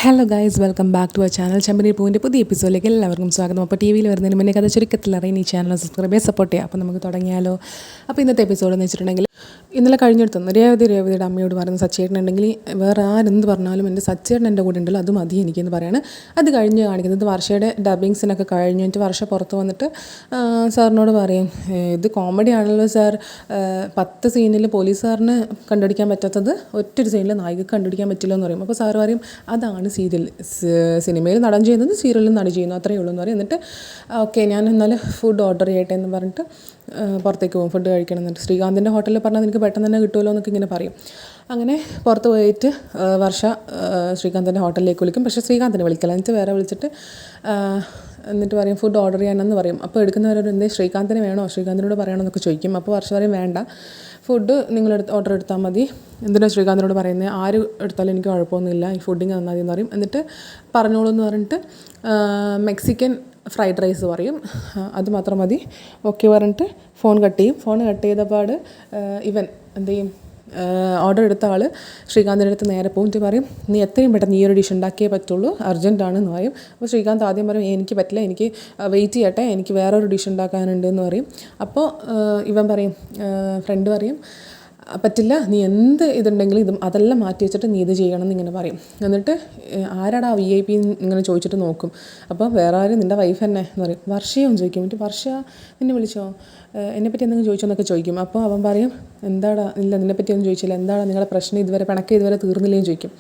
Hello guys, welcome back to our channel. ചെമ്പനീർ പൂവിൻ്റെ പുതിയ എപ്പിസോഡിലേക്ക് എല്ലാവർക്കും സ്വാഗതം. അപ്പോൾ ടി വിയിൽ വരുന്നതിന് മുന്നേ കഥ ചുരുക്കത്തിൽ അറിയാൻ ഈ ചാനൽ സബ്സ്ക്രൈബ് ചെയ്ത് സപ്പോർട്ട് ചെയ്യാം. അപ്പോൾ നമുക്ക് തുടങ്ങിയാലോ. അപ്പോൾ ഇന്നത്തെ എപ്പിസോഡ് എന്ന് വെച്ചിട്ടുണ്ടെങ്കിൽ, ഇന്നലെ കഴിഞ്ഞെടുത്തുനിന്ന് രേവതിയുടെ അമ്മയോട് പറയുന്ന സച്ചേട്ടനുണ്ടെങ്കിൽ വേറെ ആരെന്ത് പറഞ്ഞാലും എൻ്റെ സച്ചേട്ടൻ എൻ്റെ കൂടെ ഉണ്ടല്ലോ, അത് മതി എനിക്കെന്ന് പറയാണ്. അത് കഴിഞ്ഞ് കാണിക്കുന്നത് വർഷയുടെ ഡബിങ്സിനൊക്കെ കഴിഞ്ഞിട്ട് വർഷ പുറത്ത് വന്നിട്ട് സാറിനോട് പറയും, ഇത് കോമഡി ആണല്ലോ സാർ, 10 സീനിൽ പോലീസുകാരന് കണ്ടുപിടിക്കാൻ പറ്റാത്തത് ഒറ്റൊരു സീനിൽ നായികക്ക് കണ്ടുപിടിക്കാൻ പറ്റില്ല എന്ന് പറയും. അപ്പോൾ സാറ് പറയും, അതാണ് സീരിയൽ, സിനിമയിൽ നടൻ ചെയ്യുന്നത് സീരിയലിൽ നടൻ ചെയ്യുന്നു, അത്രയേ ഉള്ളൂ എന്ന് പറയും. എന്നിട്ട് ഓക്കെ ഞാൻ എന്നാൽ ഫുഡ് ഓർഡർ ചെയ്യട്ടെ എന്ന് പറഞ്ഞിട്ട് പുറത്തേക്ക് പോകും ഫുഡ് കഴിക്കണം. എന്നിട്ട് ശ്രീകാന്തിൻ്റെ ഹോട്ടലിൽ പറഞ്ഞാൽ നിനക്ക് പെട്ടെന്ന് തന്നെ കിട്ടുമല്ലോ എന്നൊക്കെ ഇങ്ങനെ പറയും. അങ്ങനെ പുറത്ത് പോയിട്ട് വർഷ ശ്രീകാന്തിൻ്റെ ഹോട്ടലിലേക്ക് വിളിക്കും. പക്ഷേ ശ്രീകാന്തിനെ വിളിക്കില്ല, എന്നിട്ട് വേറെ വിളിച്ചിട്ട് എന്നിട്ട് പറയും ഫുഡ് ഓർഡർ ചെയ്യാനെന്ന് പറയും. അപ്പോൾ എടുക്കുന്നവരോട് എന്തേ ശ്രീകാന്തിന് വേണോ, ശ്രീകാന്തിനോട് പറയണമെന്നൊക്കെ ചോദിക്കും. അപ്പോൾ വർഷ പറയും വേണ്ട, ഫുഡ് നിങ്ങൾ ഓർഡർ എടുത്താൽ മതി, എന്തിനാണ് ശ്രീകാന്തിനോട് പറയുന്നത്, ആര് എടുത്താലും എനിക്ക് കുഴപ്പമൊന്നുമില്ല, ഈ ഫുഡിങ് തന്നാൽ മതി എന്ന് പറയും. എന്നിട്ട് പറഞ്ഞോളൂ എന്ന് പറഞ്ഞിട്ട് മെക്സിക്കൻ ഫ്രൈഡ് റൈസ് പറയും, അത് മാത്രം മതി ഓക്കെ പറഞ്ഞിട്ട് ഫോൺ കട്ട് ചെയ്യും. ഫോൺ കട്ട് ചെയ്തപാട് ഇവൻ എന്ത് ചെയ്യും, ഓർഡർ എടുത്ത ആൾ ശ്രീകാന്തിൻ്റെ അടുത്ത് നേരെ പോകും. എന്നിട്ട് പറയും, നീ എത്രയും പെട്ടെന്ന് ഈ ഒരു ഡിഷ് ഉണ്ടാക്കിയേ പറ്റുള്ളൂ, അർജൻറ്റാണെന്ന് പറയും. അപ്പോൾ ശ്രീകാന്ത് ആദ്യം പറയും, എനിക്ക് പറ്റില്ല, എനിക്ക് വെയിറ്റ് ചെയ്യട്ടെ, എനിക്ക് വേറൊരു ഡിഷ് ഉണ്ടാക്കാനുണ്ട് എന്ന് പറയും. അപ്പോൾ ഇവൻ പറയും, ഫ്രണ്ട് പറയും, പറ്റില്ല, നീ എന്ത് ഇതുണ്ടെങ്കിലും അതെല്ലാം മാറ്റി വെച്ചിട്ട് നീ ഇത് ചെയ്യണം എന്നിങ്ങനെ പറയും. എന്നിട്ട് ആരാടാ VIP ഇങ്ങനെ ചോദിച്ചിട്ട് നോക്കും. അപ്പോൾ വേറെ ആരും, നിൻ്റെ വൈഫ് തന്നെ എന്ന് പറയും. വർഷയും ചോദിക്കും. എന്നിട്ട് വർഷ നിന്നെ വിളിച്ചോ, എന്നെപ്പറ്റി എന്തെങ്കിലും ചോദിച്ചോ എന്നൊക്കെ ചോദിക്കും. അപ്പോൾ അവൻ പറയും, എന്താടാ, ഇല്ല നിന്നെപ്പറ്റി ഒന്നും ചോദിച്ചില്ല, എന്താണ് നിങ്ങളുടെ പ്രശ്നം, ഇതുവരെ പിണക്കം ഇതുവരെ തീർന്നില്ലേന്ന് ചോദിക്കും.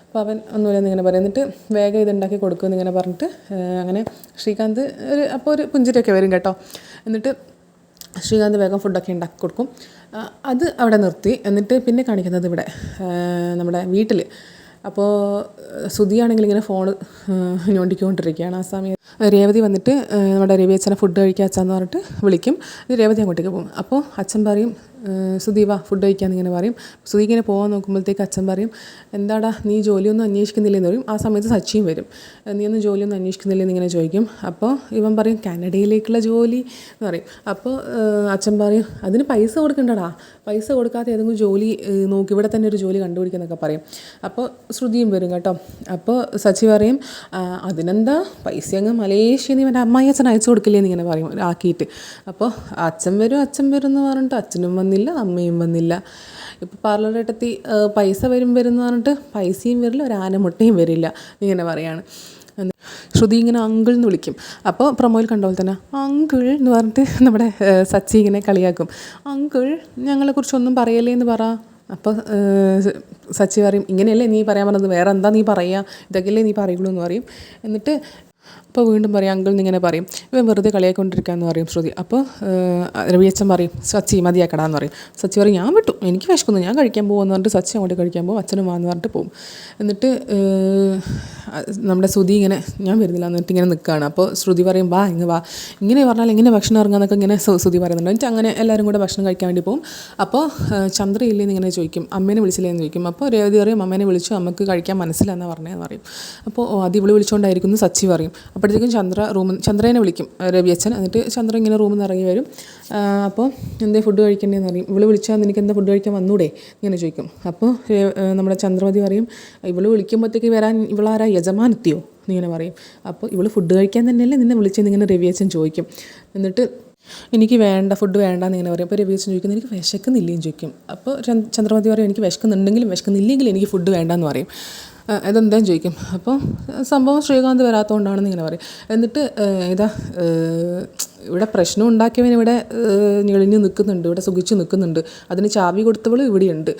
അപ്പോൾ അവൻ ഒന്നുമില്ലെന്ന് ഇങ്ങനെ പറയും. എന്നിട്ട് വേഗം ഇതുണ്ടാക്കി കൊടുക്കുമെന്ന് ഇങ്ങനെ പറഞ്ഞിട്ട് അങ്ങനെ ശ്രീകാന്ത് അപ്പോൾ ഒരു പുഞ്ചിരിയൊക്കെ വരും കേട്ടോ. എന്നിട്ട് ശ്രീകാന്ത് വേഗം ഫുഡൊക്കെ ഉണ്ടാക്കി കൊടുക്കും. അത് അവിടെ നിർത്തി. എന്നിട്ട് പിന്നെ കാണിക്കുന്നത് ഇവിടെ നമ്മുടെ വീട്ടിൽ. അപ്പോൾ സുധിയാണെങ്കിൽ ഇങ്ങനെ ഫോണ് ഞോണ്ടിക്കൊണ്ടിരിക്കുകയാണ്. ആ സമയത്ത് രേവതി വന്നിട്ട് നമ്മുടെ രവി അച്ഛനെ ഫുഡ് കഴിക്കാൻ അച്ഛന്ന് പറഞ്ഞിട്ട് വിളിക്കും. രേവതി അങ്ങോട്ടേക്ക് പോകും. അപ്പോൾ അച്ഛൻ പറയും, സുധി വാ ഫുഡ് കഴിക്കാമെന്ന് ഇങ്ങനെ പറയും. സുധി ഇങ്ങനെ പോകാൻ നോക്കുമ്പോഴത്തേക്ക് അച്ഛൻ പറയും, എന്താടാ നീ ജോലിയൊന്നും അന്വേഷിക്കുന്നില്ലെന്ന് പറയും. ആ സമയത്ത് സച്ചിയും വരും. നീ ഒന്നും ജോലിയൊന്നും അന്വേഷിക്കുന്നില്ലെന്ന് ഇങ്ങനെ ചോദിക്കും. അപ്പോൾ ഇവൻ പറയും, കാനഡയിലേക്കുള്ള ജോലി എന്ന് പറയും. അപ്പോൾ അച്ഛൻ പറയും, അതിന് പൈസ കൊടുക്കണ്ടടാ, പൈസ കൊടുക്കാതെ ഏതെങ്കിലും ജോലി നോക്കി ഇവിടെ തന്നെ ഒരു ജോലി കണ്ടുപിടിക്കുന്നൊക്കെ പറയും. അപ്പോൾ ശ്രുതിയും വരും കേട്ടോ. അപ്പോൾ സച്ചി പറയും, അതിനെന്താ പൈസ അങ്ങ് മലേഷ്യയിൽ നിന്ന് ഇവൻ്റെ അമ്മായി അച്ഛൻ അയച്ചു കൊടുക്കില്ലേന്ന് ഇങ്ങനെ പറയും ആക്കിയിട്ട്. അപ്പോൾ അച്ഛൻ വരും എന്ന് പറഞ്ഞിട്ട് അച്ഛനും വന്നില്ല, അമ്മയും വന്നില്ല. ഇപ്പോൾ പാർലറേട്ടെത്തി പൈസ വരും എന്ന് പറഞ്ഞിട്ട് പൈസയും വരില്ല, ഒരു ആനമുട്ടയും വരില്ല ഇങ്ങനെ പറയാണ്. ശ്രുതി ഇങ്ങനെ അങ്കിൾ എന്ന് വിളിക്കും. അപ്പോൾ പ്രൊമോയിൽ കണ്ട പോലെ തന്നെ അങ്കിൾ എന്ന് പറഞ്ഞിട്ട് നമ്മുടെ സച്ചി ഇങ്ങനെ കളിയാക്കും. അങ്കിൾ ഞങ്ങളെക്കുറിച്ചൊന്നും പറയല്ലേ എന്ന് പറ. അപ്പോൾ സച്ചി പറയും, ഇങ്ങനെയല്ലേ നീ പറയാൻ പറഞ്ഞത്, വേറെ എന്താ നീ പറയുക, ഇതൊക്കെയല്ലേ നീ പറയുള്ളൂ എന്ന് പറയും. എന്നിട്ട് അപ്പോൾ വീണ്ടും പറയും അങ്കിൾ എന്നിങ്ങനെ പറയും. ഇവൻ വെറുതെ കളിയാക്കൊണ്ടിരിക്കാമെന്ന് പറയും ശ്രുതി. അപ്പോൾ രവിയച്ഛൻ പറയും, സച്ചി മതിയാക്കടാന്ന് പറയും. സച്ചി പറയും, ഞാൻ വിട്ടു, എനിക്ക് വിശക്കുന്നു, ഞാൻ കഴിക്കാൻ പോകുമെന്ന് പറഞ്ഞിട്ട് സച്ചി അങ്ങോട്ട് കഴിക്കാൻ പോകും. അച്ഛനും വാന്ന് പറഞ്ഞിട്ട് പോകും. എന്നിട്ട് നമ്മുടെ ശ്രുതി ഇങ്ങനെ ഞാൻ വരുന്നില്ല എന്നിട്ട് ഇങ്ങനെ നിൽക്കുകയാണ്. അപ്പോൾ ശ്രുതി പറയും, വാ ഇങ്ങ് വാ, ഇങ്ങനെ പറഞ്ഞാൽ ഇങ്ങനെ ഭക്ഷണം ഇറങ്ങാന്നൊക്കെ ഇങ്ങനെ ശ്രുതി പറയുന്നുണ്ട്. എന്നിട്ട് അങ്ങനെ എല്ലാവരും കൂടെ ഭക്ഷണം കഴിക്കാൻ വേണ്ടി പോകും. അപ്പോൾ ചന്ദ്രയില്ലേന്ന് ഇങ്ങനെ ചോദിക്കും, അമ്മേനെ വിളിച്ചില്ലേന്ന് ചോദിക്കും. അപ്പോൾ രേവതി പറയും, അമ്മേനെ വിളിച്ചു, അമ്മക്ക് കഴിക്കാൻ മനസ്സിലായെന്നാണ് പറഞ്ഞതെന്ന് പറയും. അപ്പോൾ അത് ഇവള് വിളിച്ചുകൊണ്ടായിരിക്കും എന്ന് സച്ചി പറയും. അപ്പോഴത്തേക്കും ചന്ദ്രേനെ വിളിക്കും രവിയച്ഛൻ. എന്നിട്ട് ചന്ദ്ര ഇങ്ങനെ റൂമിൽ നിന്ന് ഇറങ്ങി വരും. അപ്പോൾ എന്തേ ഫുഡ് കഴിക്കേണ്ടതെന്ന് അറിയും. ഇവള് വിളിച്ചാൽ നിനക്ക് എന്താ ഫുഡ് കഴിക്കാൻ വന്നൂടെ ഇങ്ങനെ ചോദിക്കും. അപ്പോൾ നമ്മുടെ ചന്ദ്രമതി പറയും, ഇവള് വിളിക്കുമ്പോഴത്തേക്ക് വരാൻ ഇവളാരാ യജമാനെത്തിയോ എന്നിങ്ങനെ പറയും. അപ്പോൾ ഇവള് ഫുഡ് കഴിക്കാൻ തന്നെയല്ലേ നിന്നെ വിളിച്ചെന്ന് ഇങ്ങനെ രവിയച്ഛൻ ചോദിക്കും. എന്നിട്ട് എനിക്ക് വേണ്ട, ഫുഡ് വേണ്ടാന്ന് ഇങ്ങനെ പറയും. അപ്പോൾ രവിയച്ഛൻ ചോദിക്കുന്നത്, എനിക്ക് വിശക്കുന്നില്ലേന്ന് ചോദിക്കും. അപ്പോൾ ചന്ദ്രമതി പറയും, എനിക്ക് വിശക്കുന്നുണ്ടെങ്കിലും വിശക്കുന്നില്ലെങ്കിലും എനിക്ക് ഫുഡ് വേണ്ടാന്ന് പറയും. ഇതെന്താന്ന് ചോദിക്കും. അപ്പോൾ സംഭവം ശ്രീകാന്ത് വരാത്തതുകൊണ്ടാണെന്ന് ഇങ്ങനെ പറയും. എന്നിട്ട് ഇവിടെ പ്രശ്നം ഉണ്ടാക്കിയവൻ ഇവിടെ ഞെളിഞ്ഞ് നിൽക്കുന്നുണ്ട്, ഇവിടെ സുഖിച്ച് നിൽക്കുന്നുണ്ട്, അതിന് ചാവി കൊടുത്തവൾ ഇവിടെയുണ്ട്.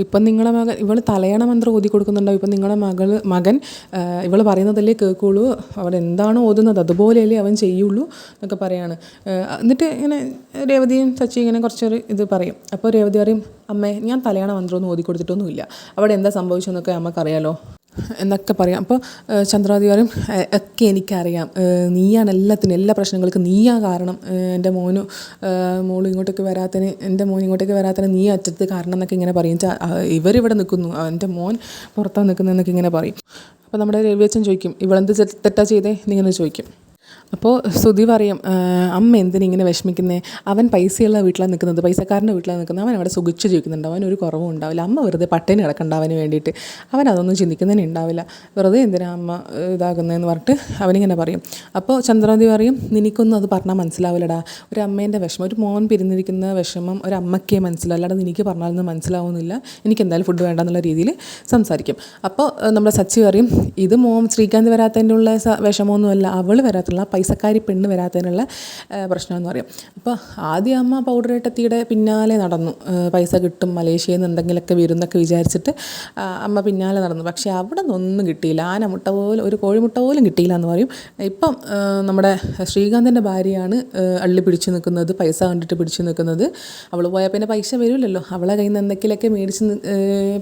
ഇപ്പം നിങ്ങളെ മകൻ, ഇവൾ തലയണ മന്ത്രം ഓതി കൊടുക്കുന്നുണ്ടാവും, ഇപ്പം നിങ്ങളെ മകൻ ഇവൾ പറയുന്നതല്ലേ കേൾക്കുള്ളൂ, അവിടെ എന്താണോ ഓതുന്നത് അതുപോലെയല്ലേ അവൻ ചെയ്യുള്ളൂ എന്നൊക്കെ പറയാണ്. എന്നിട്ട് ഇങ്ങനെ രേവതിയും സച്ചി ഇങ്ങനെ കുറച്ചൊരു ഇത് പറയും. അപ്പോൾ രേവതി പറയും, അമ്മേ ഞാൻ തലയണ മന്ത്രമൊന്നും ഓതി കൊടുത്തിട്ടൊന്നുമില്ല, അവിടെ എന്താ സംഭവിച്ചതെന്നൊക്കെ അമ്മക്കറിയാലോ എന്നൊക്കെ പറയാം. അപ്പോൾ ചന്ദ്രാവതി പറയും, ഒക്കെ എനിക്കറിയാം, നീയാണ് എല്ലാത്തിനും, എല്ലാ പ്രശ്നങ്ങൾക്കും നീയാ കാരണം, എൻ്റെ മോളും ഇങ്ങോട്ടേക്ക് വരാത്തതിന്, എൻ്റെ മോൻ ഇങ്ങോട്ടേക്ക് വരാത്തതിന് നീ അറ്റത്ത് കാരണം എന്നൊക്കെ ഇങ്ങനെ പറയും. ഇവരിവിടെ നിൽക്കുന്നു, എൻ്റെ മോൻ പുറത്താണ് നിൽക്കുന്നതെന്നൊക്കെ ഇങ്ങനെ പറയും. അപ്പോൾ നമ്മുടെ രവിയച്ഛൻ ചോദിക്കും, ഇവളെന്ത് തെറ്റാ ചെയ്തേ എന്നിങ്ങനെ ചോദിക്കും. അപ്പോൾ ശ്രുതി പറയും അമ്മ എന്തിനിങ്ങനെ വിഷമിക്കുന്നത്, അവൻ പൈസയുള്ള വീട്ടിലാണ് നിൽക്കുന്നത്, പൈസക്കാരൻ്റെ വീട്ടിലാണ് നിൽക്കുന്നത്, അവൻ അവിടെ സുഖിച്ച് ജീവിക്കുന്നുണ്ട്, അവൻ ഒരു കുറവും ഉണ്ടാവില്ല, അമ്മ വെറുതെ പട്ടിണി കിടക്കണ്ട അവന് വേണ്ടിയിട്ട്, അവൻ അതൊന്നും ചിന്തിക്കുന്നതിന് ഉണ്ടാവില്ല, വെറുതെ എന്തിനാ അമ്മ ഇതാകുന്നതെന്ന് പറഞ്ഞിട്ട് അവനിങ്ങനെ പറയും. അപ്പോൾ ചന്ദ്രമതി പറയും നിനക്കൊന്നും അത് പറഞ്ഞാൽ മനസ്സിലാവില്ലടാ, ഒരു അമ്മേൻ്റെ വിഷമം, ഒരു മോൻ പിരിഞ്ഞിരിക്കുന്ന വിഷമം ഒരു അമ്മയ്ക്കേ മനസ്സിലാവും, അല്ലാതെ എനിക്ക് പറഞ്ഞാലൊന്നും മനസ്സിലാവുന്നില്ല, എനിക്ക് എന്തായാലും ഫുഡ് വേണ്ടെന്നുള്ള രീതിയിൽ സംസാരിക്കും. അപ്പോൾ നമ്മുടെ സച്ചി പറയും ഇത് മോൻ ശ്രീകാന്ത് വരാത്തതിൻ്റെ ഉള്ള വിഷമമൊന്നുമല്ല, അവൾ വരാത്തുള്ള പൈസക്കാരി പെണ്ണ് വരാത്തതിനുള്ള പ്രശ്നമെന്ന് പറയും. അപ്പോൾ ആദ്യം അമ്മ പൗഡർ ഏട്ടത്തിയുടെ പിന്നാലെ നടന്നു, പൈസ കിട്ടും മലേഷ്യയിൽ നിന്ന് എന്തെങ്കിലുമൊക്കെ വരുന്നൊക്കെ വിചാരിച്ചിട്ട് അമ്മ പിന്നാലെ നടന്നു. പക്ഷേ അവിടെ നിന്നൊന്നും കിട്ടിയില്ല, ആനമുട്ട പോലും ഒരു കോഴിമുട്ട പോലും കിട്ടിയില്ല എന്ന് പറയും. ഇപ്പം നമ്മുടെ ശ്രീകാന്തിൻ്റെ ഭാര്യയാണ് അള്ളി പിടിച്ചു നിൽക്കുന്നത്, പൈസ കണ്ടിട്ട് പിടിച്ചു നിൽക്കുന്നത്. അവൾ പോയാൽ പിന്നെ പൈസ വരില്ലല്ലോ, അവളെ കയ്യിൽ നിന്ന് എന്തെങ്കിലുമൊക്കെ മേടിച്ച്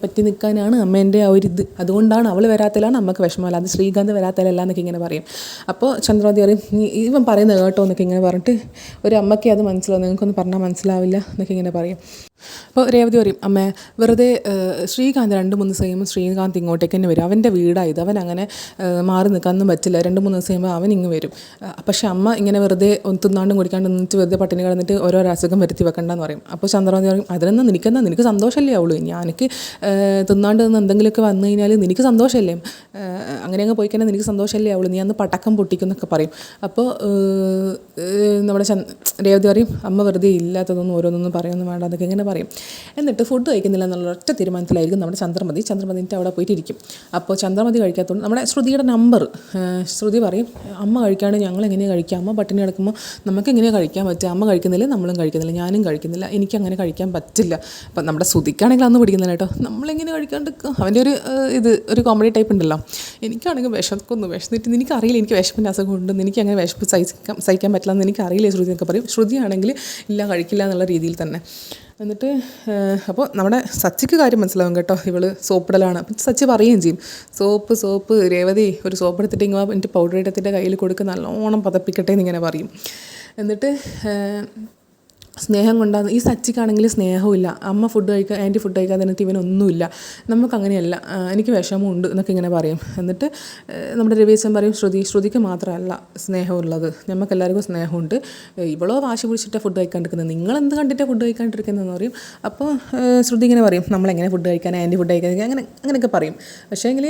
പറ്റി നിൽക്കാനാണ് അമ്മേൻ്റെ ആ ഒരു ഇത്, അതുകൊണ്ടാണ് അവൾ വരാത്തതിലാണ് അമ്മക്ക് വിഷമമല്ല, അത് ശ്രീകാന്ത് വരാത്തതല്ല എന്നൊക്കെ ഇങ്ങനെ പറയും. അപ്പോൾ ചന്ദ്രമതി പറയും ഇവൻ പറയുന്നത് കേട്ടോ എന്നൊക്കെ ഇങ്ങനെ പറഞ്ഞിട്ട്, ഒരു അമ്മയ്ക്ക് അത് മനസ്സിലാവും, നിങ്ങൾക്കൊന്നും പറഞ്ഞാൽ മനസ്സിലാവില്ല എന്നൊക്കെ ഇങ്ങനെ പറയും. അപ്പോൾ രേവതി പറയും അമ്മ വെറുതെ ശ്രീകാന്ത് 2-3 ദിവസം കഴിയുമ്പോൾ ശ്രീകാന്ത് ഇങ്ങോട്ടേക്ക് തന്നെ വരും, അവൻ്റെ വീടായത്, അവൻ അങ്ങനെ മാറി നിൽക്കാനൊന്നും പറ്റില്ല, 2-3 ദിവസം കഴിയുമ്പോൾ അവൻ ഇങ്ങ് വരും. പക്ഷേ അമ്മ ഇങ്ങനെ വെറുതെ തിന്നാണ്ടും കുടിക്കാണ്ട് നിന്നിട്ട് വെറുതെ പട്ടിണി കിടന്നിട്ട് ഓരോ അസുഖം വരുത്തി വെക്കണ്ടെന്ന് പറയും. അപ്പോൾ ചന്ദ്രമതി പറയും അതിനൊന്നും നിനക്ക് സന്തോഷമല്ലേ ആവുള്ളൂ, എനിക്ക് തിന്നാണ്ട് നിന്ന് എന്തെങ്കിലുമൊക്കെ വന്നു കഴിഞ്ഞാൽ നിനക്ക് സന്തോഷമല്ലേ, അങ്ങനെ അങ്ങ് പോയി കഴിഞ്ഞാൽ നിനക്ക് സന്തോഷമല്ലേ ആവുള്ളൂ, നീ അന്ന് പടക്കം പൊട്ടിക്കും എന്നൊക്കെ പറയും. അപ്പോൾ നമ്മുടെ രേവതി പറയും അമ്മ വെറുതെ ഇല്ലാത്തതൊന്നും ഓരോന്നൊന്നും പറയുമൊന്നും വേണ്ട എന്നൊക്കെ ഇങ്ങനെ പറയും. എന്നിട്ട് ഫുഡ് കഴിക്കുന്നില്ല എന്നുള്ള ഒറ്റ തീരുമാനത്തിലായിരിക്കും നമ്മുടെ ചന്ദ്രമതിൻ്റെ അവിടെ പോയിട്ടിരിക്കും. അപ്പോൾ ചന്ദ്രമതി കഴിക്കാത്തതുകൊണ്ട് നമ്മുടെ ശ്രുതിയുടെ നമ്പർ ശ്രുതി പറയും അമ്മ കഴിക്കാണ്ട് ഞങ്ങൾ എങ്ങനെയാണ് കഴിക്കുക, അമ്മ പട്ടിണി കിടക്കുമ്പോൾ നമുക്ക് എങ്ങനെയാണ് കഴിക്കാൻ പറ്റുക, അമ്മ കഴിക്കുന്നില്ല നമ്മളും കഴിക്കുന്നില്ല, ഞാനും കഴിക്കുന്നില്ല, എനിക്കങ്ങനെ കഴിക്കാൻ പറ്റില്ല. അപ്പം നമ്മുടെ ശ്രുതിക്കാണെങ്കിൽ അന്ന് പിടിക്കുന്നില്ല കേട്ടോ, നമ്മളെങ്ങനെ കഴിക്കാണ്ട് അവൻ്റെ ഒരു കോമഡി ടൈപ്പ് ഉണ്ടല്ലോ, എനിക്കാണെങ്കിൽ വിശന്നിട്ട് എനിക്കറിയില്ല എനിക്ക് വിശപ്പിൻ്റെ അസുഖം ഉണ്ടെന്ന്, എനിക്ക് അങ്ങനെ വിശപ്പ് സഹിക്കാൻ പറ്റില്ല എന്ന് എനിക്കറിയില്ല ശ്രുതി എന്നൊക്കെ പറയും. ശ്രുതിയാണെങ്കിൽ ഇല്ല കഴിക്കില്ല എന്നുള്ള രീതിയിൽ തന്നെ. എന്നിട്ട് അപ്പോൾ നമ്മുടെ സച്ചിക്ക് കാര്യം മനസ്സിലാവും കേട്ടോ, ഇവള് സോപ്പിടലാണ്. അപ്പം സച്ചി പറയുകയും ചെയ്യും സോപ്പ് രേവതി ഒരു സോപ്പ് എടുത്തിട്ട് ഇങ്ങനെ എൻ്റെ പൗഡർ ഇടത്തിൻ്റെ കയ്യിൽ കൊടുക്കുക, നല്ലോണം പതപ്പിക്കട്ടെ എന്നിങ്ങനെ പറയും. എന്നിട്ട് സ്നേഹം കൊണ്ടാണ് ഈ സച്ചിക്കാണെങ്കിൽ സ്നേഹമില്ല, അമ്മ ഫുഡ് കഴിക്കുക ആൻറ്റി ഫുഡ് കഴിക്കാൻ തന്നെ ഇവനൊന്നുമില്ല, നമുക്കങ്ങനെയല്ല, എനിക്ക് വിഷമമുണ്ട് എന്നൊക്കെ ഇങ്ങനെ പറയും. എന്നിട്ട് നമ്മുടെ രവീശൻ പറയും ശ്രുതിക്ക് മാത്രമല്ല സ്നേഹമുള്ളത്, നമുക്കെല്ലാവർക്കും സ്നേഹമുണ്ട്, ഇവളോ വാശി പിടിച്ചിട്ട് ഫുഡ് കഴിക്കാണ്ടിരിക്കുന്നത്, നിങ്ങളെന്ത് കണ്ടിട്ടാണ് ഫുഡ് കഴിക്കാണ്ടിരിക്കുന്നതെന്ന് പറയും. അപ്പോൾ ശ്രുതി ഇങ്ങനെ പറയും നമ്മളെങ്ങനെ ഫുഡ് കഴിക്കാൻ ആൻറ്റി ഫുഡ് കഴിക്കാൻ അങ്ങനെയൊക്കെ പറയും. പക്ഷേ എങ്കിൽ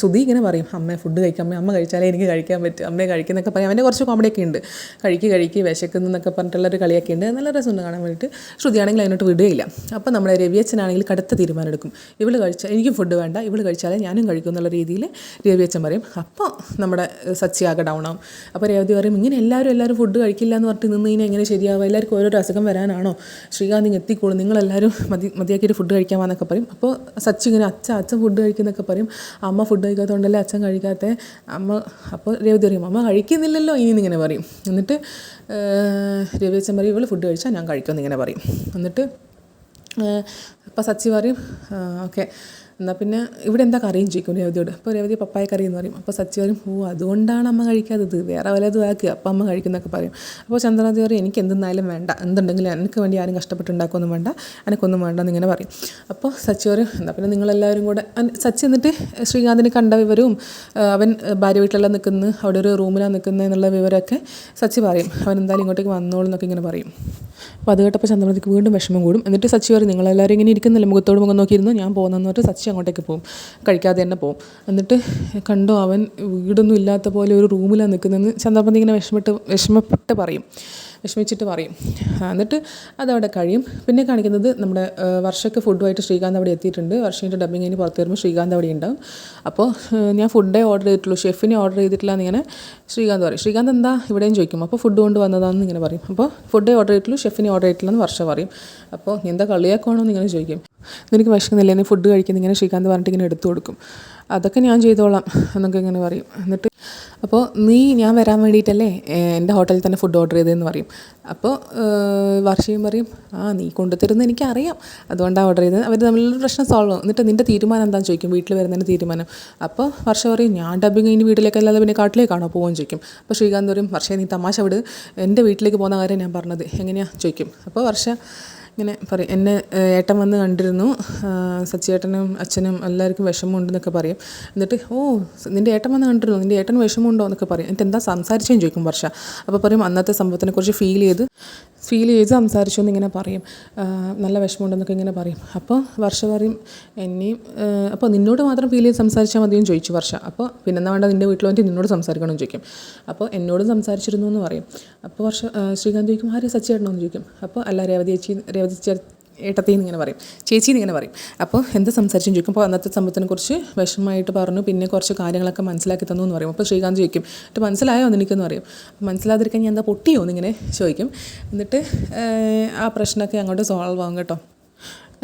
ശ്രുതി ഇങ്ങനെ പറയും അമ്മ ഫുഡ് കഴിക്കാം, അമ്മ കഴിച്ചാലേ എനിക്ക് കഴിക്കാൻ പറ്റും, അമ്മയെ കഴിക്കുന്നൊക്കെ പറയും. അവൻ്റെ കുറച്ച് കോമഡിയൊക്കെ ഉണ്ട്, കഴിക്ക് വിശക്കുന്നൊക്കെ പറഞ്ഞിട്ടുള്ളൊരു കളിയൊക്കെ ഉണ്ട്, നല്ല രസമുണ്ട് കാണാൻ വേണ്ടിയിട്ട്. ശ്രുതിയാണെങ്കിൽ അതിനോട്ട് വിടുകയില്ല. അപ്പോൾ നമ്മുടെ രവിയച്ഛനാണെങ്കിൽ കടുത്ത തീരുമാനം എടുക്കും, ഇവള് കഴിച്ചാൽ എനിക്കും ഫുഡ് വേണ്ട, ഇവള് കഴിച്ചാലേ ഞാനും കഴിക്കും എന്നുള്ള രീതിയിൽ രവിയച്ഛൻ പറയും. അപ്പോൾ നമ്മുടെ സച്ചി ആകെ ഡൗൺ ആവും. അപ്പോൾ രേവതി പറയും ഇങ്ങനെ എല്ലാവരും ഫുഡ് കഴിക്കില്ല എന്ന് പറഞ്ഞിട്ട് നിന്ന് കഴിഞ്ഞാൽ എങ്ങനെ ശരിയാവും, എല്ലാവർക്കും ഓരോരോ അസുഖം വരാനാണോ, ശ്രീകാന്ത് ഇങ്ങ് എത്തിക്കോളും, നിങ്ങളെല്ലാവരും മതിയാക്കിയിട്ട് ഫുഡ് കഴിക്കാൻ വന്നൊക്കെ പറയും. അപ്പോൾ സച്ചി ഇങ്ങനെ അച്ഛൻ ഫുഡ് കഴിക്കുന്നൊക്കെ പറയും, അമ്മ ഫുഡ് കഴിക്കാത്തതുകൊണ്ടല്ലേ അച്ഛൻ കഴിക്കാത്ത അമ്മ. അപ്പോൾ രേവതി പറയും അമ്മ കഴിക്കുന്നില്ലല്ലോ ഇങ്ങനെ പറയും. എന്നിട്ട് രവിയച്ഛൻ പറയും ഇവള് ഫുഡ് കഴിച്ചാൽ ഞാൻ കഴിക്കുമെന്നിങ്ങനെ പറയും. എന്നിട്ട് അപ്പോൾ സച്ചി പറയും ഓക്കെ എന്നാൽ പിന്നെ ഇവിടെ എന്താ കറിയും ചോദിക്കും രേവതിയോട്. അപ്പോൾ രേവതി പപ്പായ കറി എന്ന് പറയും. അപ്പോൾ സച്ചി പറയും അതുകൊണ്ടാണ് അമ്മ കഴിക്കാത്തത്, വേറെ വല്ലതും ആക്കുക, അപ്പോൾ അമ്മ കഴിക്കുന്നൊക്കെ പറയും. അപ്പോൾ ചന്ദ്രമതി പറയും എനിക്ക് എന്തെന്നായാലും വേണ്ട, എന്തുണ്ടെങ്കിലും എനിക്ക് വേണ്ടി ആരും കഷ്ടപ്പെട്ടുണ്ടാക്കുമൊന്നും വേണ്ട, എനിക്കൊന്നും വേണ്ട എന്നിങ്ങനെ പറയും. അപ്പോൾ സച്ചി പറയും എന്നാൽ പിന്നെ നിങ്ങളെല്ലാവരും കൂടെ. സച്ചി എന്നിട്ട് ശ്രീകാന്തിനെ കണ്ട വിവരവും അവൻ ഭാര്യ വീട്ടിലെല്ലാം നിൽക്കുന്നു, അവിടെ ഒരു റൂമിലാണ് നിൽക്കുന്നത് എന്നുള്ള വിവരമൊക്കെ സച്ചി പറയും. അവൻ എന്തായാലും ഇങ്ങോട്ടേക്ക് വന്നോളൂ എന്നൊക്കെ ഇങ്ങനെ പറയും. അപ്പോൾ അത് കേട്ടപ്പോൾ ചന്ദ്രമതിക്ക് വീണ്ടും വിഷമം കൂടും. എന്നിട്ട് സച്ചി പറയും നിങ്ങളെല്ലാവരും ഇങ്ങനെ ഇരിക്കുന്നില്ല, മുഖത്തോട് മുഖം നോക്കിയിരുന്നു, ഞാൻ പോകുന്നതെന്ന് പറഞ്ഞിട്ട് സച്ചി അങ്ങോട്ടേക്ക് പോകും, കഴിക്കാതെ തന്നെ പോകും. എന്നിട്ട് കണ്ടോ അവൻ വീടൊന്നും ഇല്ലാത്ത പോലെ ഒരു റൂമിലാണ് നിൽക്കുന്നതെന്ന് ചന്ദ്രമതി ഇങ്ങനെ വിഷമിച്ചിട്ട് പറയും. എന്നിട്ട് അതവിടെ കഴിയും. പിന്നെ കാണിക്കുന്നത് നമ്മുടെ വർഷയ്ക്ക് ഫുഡുമായിട്ട് ശ്രീകാന്ത് അവിടെ എത്തിയിട്ടുണ്ട്. വർഷയുടെ ഡബ്ബിങ് കഴിഞ്ഞ് പുറത്ത് വരുമ്പോൾ ശ്രീകാന്ത് അവിടെ ഉണ്ടാവും. അപ്പോൾ ഞാൻ ഫുഡേ ഓർഡർ ചെയ്തിട്ടുള്ളൂ, ഷെഫിനെ ഓർഡർ ചെയ്തിട്ടില്ല എന്നിങ്ങനെ ശ്രീകാന്ത് പറയും. ശ്രീകാന്ത് എന്താ ഇവിടെയും ചോദിക്കും. അപ്പോൾ ഫുഡ് കൊണ്ട് വന്നതാണെന്ന് ഇങ്ങനെ പറയും. അപ്പോൾ ഫുഡേ ഓർഡർ ചെയ്തിട്ടുള്ളൂ, ഷെഫിനെ ഓർഡർ ചെയ്തിട്ടില്ലെന്ന് വർഷ പറയും. അപ്പോൾ നീ എന്താ കളിയാക്കുവാണോ എന്നിങ്ങനെ ചോദിക്കും. നിനക്ക് വിശക്കുന്നില്ല, നീ ഫുഡ് കഴിക്കുന്ന ഇങ്ങനെ ശ്രീകാന്ത് പറഞ്ഞിട്ട് ഇങ്ങനെ എടുത്തു കൊടുക്കും. അതൊക്കെ ഞാൻ ചെയ്തോളാം എന്നൊക്കെ ഇങ്ങനെ പറയും. എന്നിട്ട് അപ്പോൾ ഞാൻ വരാൻ വേണ്ടിയിട്ടല്ലേ എൻ്റെ ഹോട്ടലിൽ തന്നെ ഫുഡ് ഓർഡർ ചെയ്തതെന്ന് പറയും. അപ്പോൾ വർഷയും പറയും നീ കൊണ്ടുതരുന്നത് എനിക്കറിയാം, അതുകൊണ്ടാണ് ഓർഡർ ചെയ്തത്. അവർ തമ്മിലുള്ള പ്രശ്നം സോൾവ് ആവും. എന്നിട്ട് നിൻ്റെ തീരുമാനം എന്താണെന്ന് ചോദിക്കും, വീട്ടിൽ വരുന്നതിൻ്റെ തീരുമാനം. അപ്പോൾ വർഷ പറയും ഞാൻ ഡബ്ബിങ് കഴിഞ്ഞ് വീട്ടിലേക്ക് അല്ലാതെ പിന്നെ കാട്ടിലേക്കാണോ പോകുമെന്ന് ചോദിക്കും. അപ്പോൾ ശ്രീകാന്ത് പറയും വർഷ നീ തമാശ വിട്, എൻ്റെ വീട്ടിലേക്ക് പോകുന്ന കാര്യം ഞാൻ പറഞ്ഞത് എങ്ങനെയാണ് ചോദിക്കും. അപ്പോൾ വർഷ ഇങ്ങനെ പറയും എന്നെ ഏട്ടൻ വന്ന് കണ്ടിരുന്നു, സച്ചിയേട്ടനും അച്ഛനും എല്ലാവർക്കും വിഷമമുണ്ടെന്നൊക്കെ പറയും. എന്നിട്ട് നിൻ്റെ ഏട്ടൻ വന്ന് കണ്ടിരുന്നു, നിൻ്റെ ഏട്ടന് വിഷമമുണ്ടോ എന്നൊക്കെ പറയും. എന്നിട്ട് എന്താ സംസാരിച്ചതെന്ന് ചോദിക്കും വർഷ. അപ്പോൾ പറയും അന്നത്തെ സംഭവത്തിനെക്കുറിച്ച് ഫീൽ ചെയ്ത് സംസാരിച്ചു എന്നിങ്ങനെ പറയും. നല്ല വിഷമമുണ്ടെന്നൊക്കെ ഇങ്ങനെ പറയും. അപ്പോൾ വർഷ പറയും എന്നെയും അപ്പോൾ നിന്നോട് മാത്രം ഫീൽ ചെയ്ത് സംസാരിച്ചാൽ മതിയെന്ന് ചോദിച്ചു വർഷ. അപ്പോൾ പിന്നെന്താ വേണ്ട, നിൻ്റെ വീട്ടിൽ വന്നിട്ട് നിന്നോട് സംസാരിക്കണമെന്ന് ചോദിക്കും. അപ്പോൾ എന്നോടും സംസാരിച്ചിരുന്നു എന്ന് പറയും. അപ്പോൾ ശ്രീകാന്ത് ചോദിക്കും ആരെയും സച്ചിയേട്ടനോന്ന് ചോദിക്കും. അപ്പോൾ അല്ല രേവതി ഏട്ടത്തിന്ന് ഇങ്ങനെ പറയും, ചേച്ചിന്ന് ഇങ്ങനെ പറയും. അപ്പോൾ എന്താ സംസാരിച്ചെന്ന് ചോദിക്കും. അപ്പോൾ അന്നത്തെ സംഭവത്തിനെക്കുറിച്ച് വിഷമമായിട്ട് പറഞ്ഞു, പിന്നെ കുറച്ച് കാര്യങ്ങളൊക്കെ മനസ്സിലാക്കി തന്നു എന്ന് പറയും. അപ്പോൾ ശ്രീകാന്ത് ചോദിക്കും എന്നിട്ട് മനസ്സിലായോ എനിക്കെന്ന് പറയും. മനസ്സിലാതിരിക്കാൻ ഞാൻ എന്താ പൊട്ടിയോ എന്നിങ്ങനെ ചോദിക്കും. എന്നിട്ട് ആ പ്രശ്നമൊക്കെ അങ്ങോട്ട് സോൾവ് ആകും കേട്ടോ.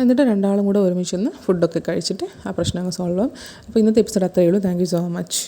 എന്നിട്ട് രണ്ടാളും കൂടെ ഒരുമിച്ച് നിന്ന് ഫുഡൊക്കെ കഴിച്ചിട്ട് ആ പ്രശ്നം അങ്ങ് സോൾവ് ആകും. അപ്പോൾ ഇന്നത്തെ എപ്പിസോഡ് അത്രയേ ഉള്ളൂ. Thank you so much.